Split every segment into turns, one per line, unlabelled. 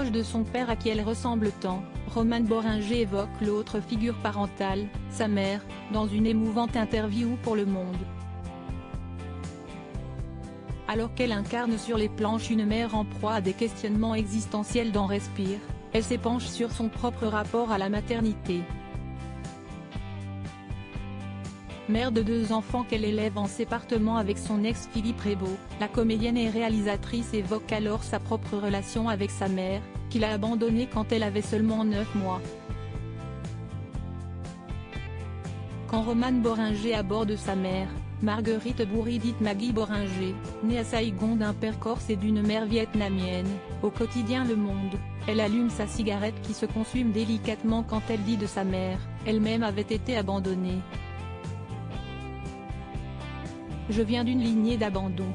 proche de son père à qui elle ressemble tant, Romane Boringer évoque l'autre figure parentale, sa mère, dans une émouvante interview pour Le Monde. Alors qu'elle incarne sur les planches une mère en proie à des questionnements existentiels dans Respire, elle s'épanche sur son propre rapport à la maternité. Mère de 2 enfants qu'elle élève en sépartement avec son ex Philippe Rebaud, la comédienne et réalisatrice évoque alors sa propre relation avec sa mère, qu'il a abandonnée quand elle avait seulement 9 mois. Quand Romane Boringer aborde sa mère, Marguerite Bourri dite Maggie Boringer, née à Saigon d'un père corse et d'une mère vietnamienne, au quotidien Le Monde, elle allume sa cigarette qui se consume délicatement quand elle dit de sa mère, elle-même avait été abandonnée. Je viens d'une lignée d'abandon.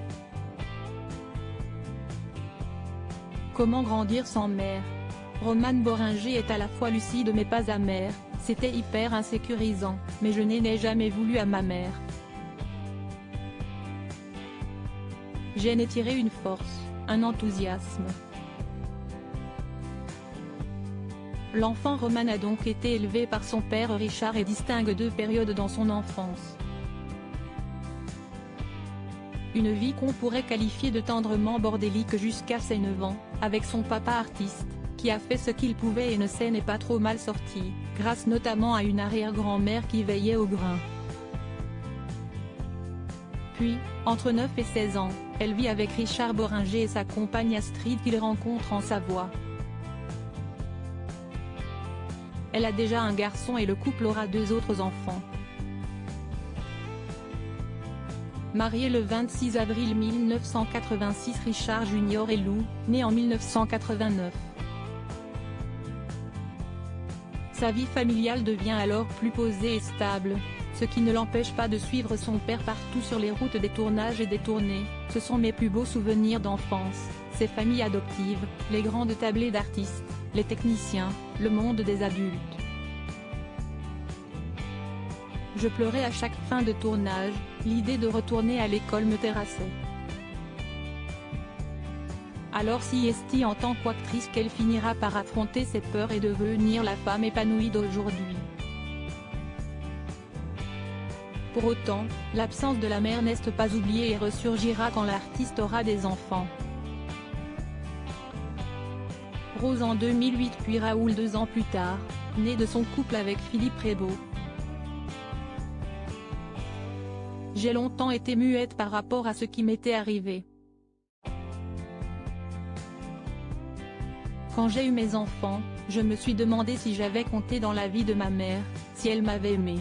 Comment grandir sans mère? Romane Boringer est à la fois lucide mais pas amère, c'était hyper insécurisant, mais je n'ai jamais voulu à ma mère. J'en ai tiré une force, un enthousiasme. L'enfant Romane a donc été élevé par son père Richard et distingue 2 périodes dans son enfance. Une vie qu'on pourrait qualifier de tendrement bordélique jusqu'à ses 9 ans, avec son papa artiste, qui a fait ce qu'il pouvait et ne s'en est pas trop mal sorti, grâce notamment à une arrière-grand-mère qui veillait au grain. Puis, entre 9 et 16 ans, elle vit avec Richard Boringer et sa compagne Astrid qu'il rencontre en Savoie. Elle a déjà un garçon et le couple aura 2 autres enfants. Marié le 26 avril 1986, Richard Junior et Lou, né en 1989. Sa vie familiale devient alors plus posée et stable, ce qui ne l'empêche pas de suivre son père partout sur les routes des tournages et des tournées. Ce sont mes plus beaux souvenirs d'enfance, ses familles adoptives, les grandes tablées d'artistes, les techniciens, le monde des adultes. Je pleurais à chaque fin de tournage, l'idée de retourner à l'école me terrassait. Alors si est-il en tant qu'actrice qu'elle finira par affronter ses peurs et devenir la femme épanouie d'aujourd'hui. Pour autant, l'absence de la mère n'est pas oubliée et ressurgira quand l'artiste aura des enfants. Rose en 2008 puis Raoul 2 ans plus tard, né de son couple avec Philippe Rebaud. J'ai longtemps été muette par rapport à ce qui m'était arrivé. Quand j'ai eu mes enfants, je me suis demandé si j'avais compté dans la vie de ma mère, si elle m'avait aimée.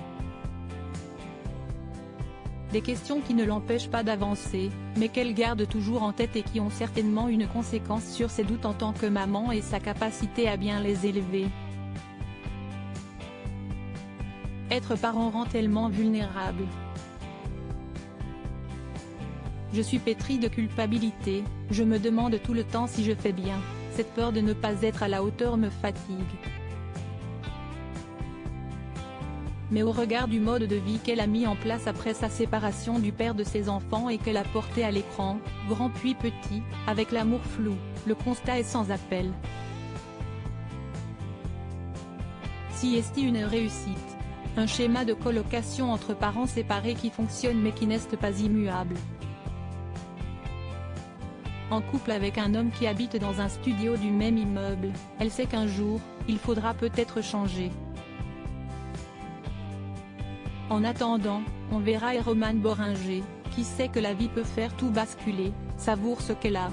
Des questions qui ne l'empêchent pas d'avancer, mais qu'elle garde toujours en tête et qui ont certainement une conséquence sur ses doutes en tant que maman et sa capacité à bien les élever. Être parent rend tellement vulnérable. Je suis pétrie de culpabilité, je me demande tout le temps si je fais bien, cette peur de ne pas être à la hauteur me fatigue. Mais au regard du mode de vie qu'elle a mis en place après sa séparation du père de ses enfants et qu'elle a porté à l'écran, grand puis petit, avec l'amour flou, le constat est sans appel. Si est-il une réussite? Un schéma de colocation entre parents séparés qui fonctionne mais qui n'est pas immuable. En couple avec un homme qui habite dans un studio du même immeuble, elle sait qu'un jour, il faudra peut-être changer. En attendant, on verra et Romane Boringer, qui sait que la vie peut faire tout basculer, savoure ce qu'elle a.